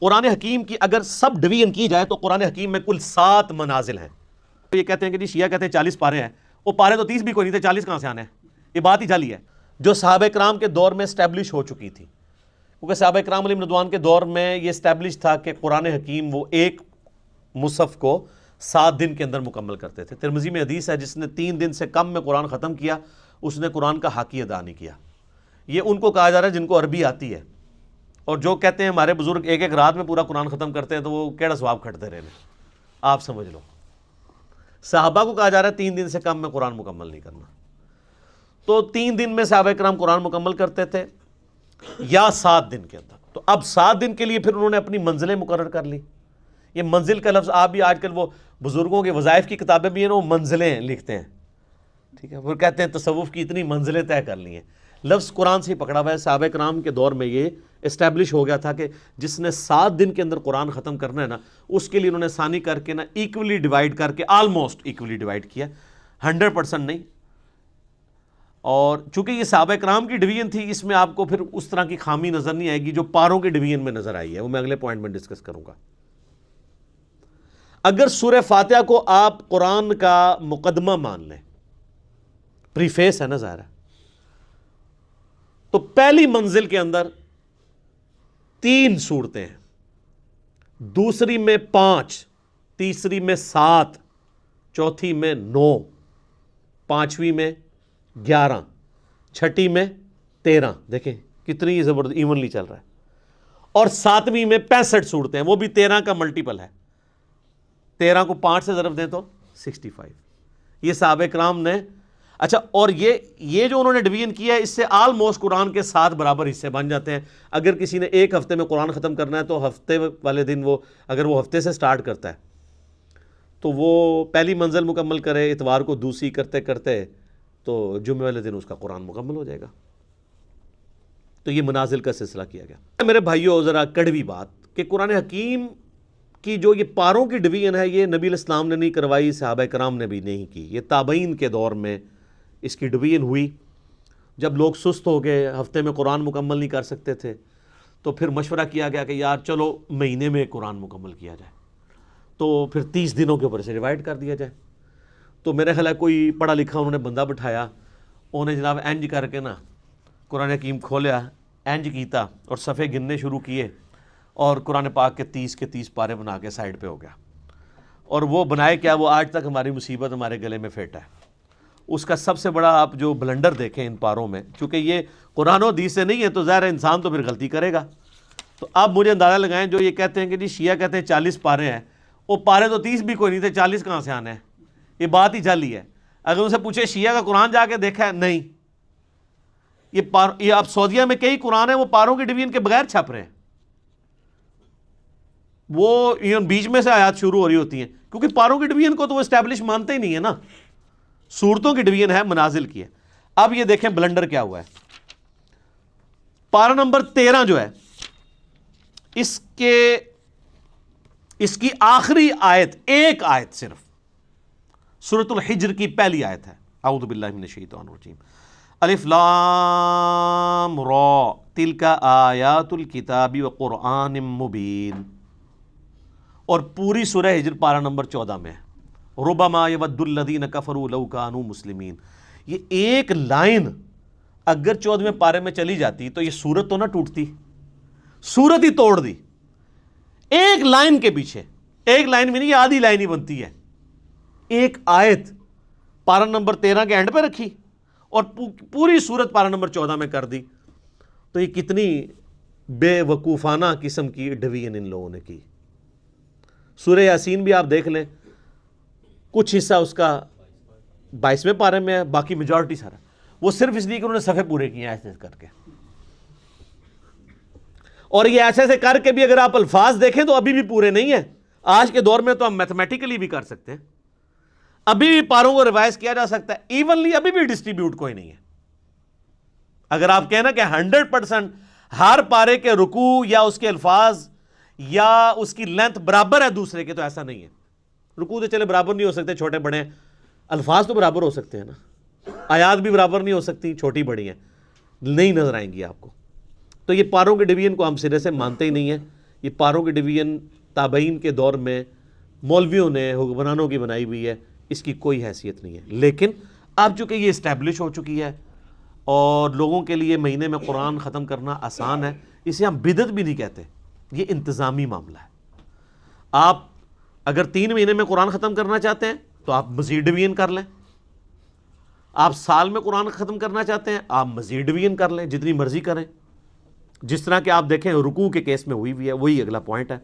قرآن حکیم کی اگر سب ڈویژن کی جائے تو قرآن حکیم میں کل 7 منازل ہیں. یہ کہتے ہیں کہ جی شیعہ کہتے ہیں 40 پارے ہیں، وہ پارے تو 30 بھی کوئی نہیں تھے، 40 کہاں سے آنے ہیں؟ یہ بات ہی جعلی ہے جو صحابہ کرام کے دور میں اسٹیبلش ہو چکی تھی. کیونکہ صحابہ کرام علیہم رضوان کے دور میں یہ اسٹیبلش تھا کہ قرآن حکیم وہ ایک مصحف کو 7 دن کے اندر مکمل کرتے تھے. ترمذی میں حدیث ہے جس نے 3 دن سے کم میں قرآن ختم کیا اس نے قرآن کا حق ادا نہیں کیا. یہ ان کو کہا جا رہا ہے جن کو عربی آتی ہے، اور جو کہتے ہیں ہمارے بزرگ ایک ایک رات میں پورا قرآن ختم کرتے ہیں تو وہ کیڑا ثواب کھٹتے رہے. آپ سمجھ لو صحابہ کو کہا جا رہا ہے 3 دن سے کم میں قرآن مکمل نہیں کرنا. تو 3 دن میں صحابہ کرام قرآن مکمل کرتے تھے یا 7 دن کے اندر. تو اب 7 دن کے لیے پھر انہوں نے اپنی منزلیں مقرر کر لی. یہ منزل کا لفظ آپ بھی آج کل وہ بزرگوں کے وظائف کی کتابیں بھی ہیں نا، وہ منزلیں لکھتے ہیں، ٹھیک ہے، وہ کہتے ہیں تصوف کی اتنی منزلیں طے کر لی ہیں. لفظ قرآن سے ہی پکڑا ہوا ہے. صحابہ کرام کے دور میں یہ اسٹیبلش ہو گیا تھا کہ جس نے 7 دن کے اندر قرآن ختم کرنا ہے نا، اس کے لیے انہوں نے ثانی کر کے نا ایکولی ڈیوائڈ کر کے، آلموسٹ ایکولی ڈیوائڈ کیا، 100% نہیں. اور چونکہ یہ صحابہ کرام کی ڈویژن تھی، اس میں آپ کو پھر اس طرح کی خامی نظر نہیں آئے گی جو پاروں کے ڈویژن میں نظر آئی ہے، وہ میں اگلے پوائنٹ میں ڈسکس کروں گا. اگر سورہ فاتحہ کو آپ قرآن کا مقدمہ مان لیں، پریفیس ہے نا ظاہر ہے، تو پہلی منزل کے اندر 3 سورتیں ہیں، دوسری میں 5، تیسری میں 7، چوتھی میں 9، پانچویں میں 11، چھٹی میں 13. دیکھیں کتنی زبردست ایونلی چل رہا ہے. اور 7ویں میں 65 صورتیں ہیں، وہ بھی 13 کا ملٹیپل ہے. 13 کو 5 سے ضرب دیں تو 65. یہ صحابہ کرام نے اچھا، اور یہ جو انہوں نے ڈویژن کیا ہے اس سے آلموسٹ قرآن کے 7 برابر حصے بن جاتے ہیں. اگر کسی نے ایک ہفتے میں قرآن ختم کرنا ہے تو ہفتے والے دن اگر وہ ہفتے سے سٹارٹ کرتا ہے تو وہ پہلی منزل مکمل کرے، اتوار کو دوسری کرتے کرتے تو جمعے والے دن اس کا قرآن مکمل ہو جائے گا. تو یہ منازل کا سلسلہ کیا گیا. میرے بھائیو ذرا کڑوی بات کہ قرآن حکیم کی جو یہ پاروں کی ڈویژن ہے یہ نبی علیہ السلام نے نہیں کروائی، صحابہ کرام نے بھی نہیں کی. یہ تابعین کے دور میں اس کی ڈویژن ہوئی. جب لوگ سست ہو گئے، ہفتے میں قرآن مکمل نہیں کر سکتے تھے، تو پھر مشورہ کیا گیا کہ یار چلو مہینے میں قرآن مکمل کیا جائے، تو پھر 30 دنوں کے اوپر سے ڈیوائڈ کر دیا جائے. تو میرے خیال ہے کوئی پڑھا لکھا انہوں نے بندہ بٹھایا، انہیں جناب اینج کر کے نا قرآن حکیم کھولیا، اینج کیتا اور صفحے گننے شروع کیے، اور قرآن پاک کے 30 پارے بنا کے سائڈ پہ ہو گیا. اور وہ بنائے کیا، وہ آج تک ہماری مصیبت ہمارے گلے میں فٹ ہے. اس کا سب سے بڑا آپ جو بلنڈر دیکھیں ان پاروں میں، چونکہ یہ قرآن و حدیث سے نہیں ہے تو ظاہر ہے انسان تو پھر غلطی کرے گا. تو آپ مجھے اندازہ لگائیں جو یہ کہتے ہیں کہ جی شیعہ کہتے ہیں 40 پارے ہیں، وہ پارے تو 30 بھی کوئی نہیں تھے، 40 کہاں سے آنے ہیں؟ یہ بات ہی جعلی ہے. اگر ان سے پوچھے شیعہ کا قرآن جا کے دیکھا ہے؟ نہیں. یہ آپ سعودیہ میں کئی قرآن ہیں وہ پاروں کی ڈویژن کے بغیر چھپ رہے ہیں. وہ بیچ میں سے آیات شروع ہو رہی ہوتی ہیں، کیونکہ پاروں کی ڈویژن کو تو وہ اسٹیبلش مانتے ہی نہیں ہے نا، صورتوں کی ڈویژن ہے، منازل کی ہے. اب یہ دیکھیں بلنڈر کیا ہوا ہے. پارہ نمبر 13 جو ہے اس کی آخری آیت، ایک آیت صرف سورۃ الحجر کی پہلی آیت ہے. اعوذ باللہ من الشیطان الرجیم. الف لام را تلک آیات الکتاب وقرآن مبین. اور پوری سورہ ہجر پارہ نمبر 14 میں ہے. ربما یود الذین کفروا لو کانوا مسلمین. یہ ایک لائن اگر 14ویں پارے میں چلی جاتی تو یہ سورت تو نہ ٹوٹتی، سورت ہی توڑ دی. ایک لائن کے پیچھے، ایک لائن میں نہیں، یہ آدھی لائن ہی بنتی ہے. ایک آیت پارہ نمبر 13 کے اینڈ پہ رکھی اور پوری سورت پارہ نمبر 14 میں کر دی. تو یہ کتنی بے وقوفانہ قسم کی ڈویژن ان لوگوں نے کی. سورہ یاسین بھی آپ دیکھ لیں، کچھ حصہ اس کا 22ویں پارے میں ہے، باقی میجورٹی سارا وہ صرف اس لیے کہ انہوں نے صفحے پورے کیے ہیں ایسے کر کے. اور یہ ایسے ایسے کر کے بھی اگر آپ الفاظ دیکھیں تو ابھی بھی پورے نہیں ہیں. آج کے دور میں تو ہم میتھمیٹیکلی بھی کر سکتے ہیں، ابھی بھی پاروں کو ریوائز کیا جا سکتا ہے ایونلی، ابھی بھی ڈسٹریبیوٹ کوئی نہیں ہے. اگر آپ کہنا کہ 100% ہر پارے کے رکوع یا اس کے الفاظ یا اس کی لینتھ برابر ہے دوسرے کے، تو ایسا نہیں ہے. رکوع تو چلے برابر نہیں ہو سکتے، چھوٹے بڑے ہیں، الفاظ تو برابر ہو سکتے ہیں نا. آیات بھی برابر نہیں ہو سکتی، چھوٹی بڑی ہیں، نہیں نظر آئیں گی آپ کو. تو یہ پاروں کے ڈویژن کو ہم سرے سے مانتے ہی نہیں ہیں. یہ پاروں کی ڈویژن تابعین کے دور میں مولویوں نے حکمرانوں کی بنائی ہوئی ہے، اس کی کوئی حیثیت نہیں ہے. لیکن اب چونکہ یہ اسٹیبلش ہو چکی ہے اور لوگوں کے لیے مہینے میں قرآن ختم کرنا آسان ہے، اسے ہم بدعت بھی نہیں کہتے، یہ انتظامی معاملہ ہے. آپ اگر 3 مہینے میں قرآن ختم کرنا چاہتے ہیں تو آپ مزید ڈویژن کر لیں، آپ سال میں قرآن ختم کرنا چاہتے ہیں آپ مزید ڈویژن کر لیں، جتنی مرضی کریں. جس طرح کہ آپ دیکھیں رکوع کے کیس میں ہوئی ہے، وہی اگلا پوائنٹ ہے.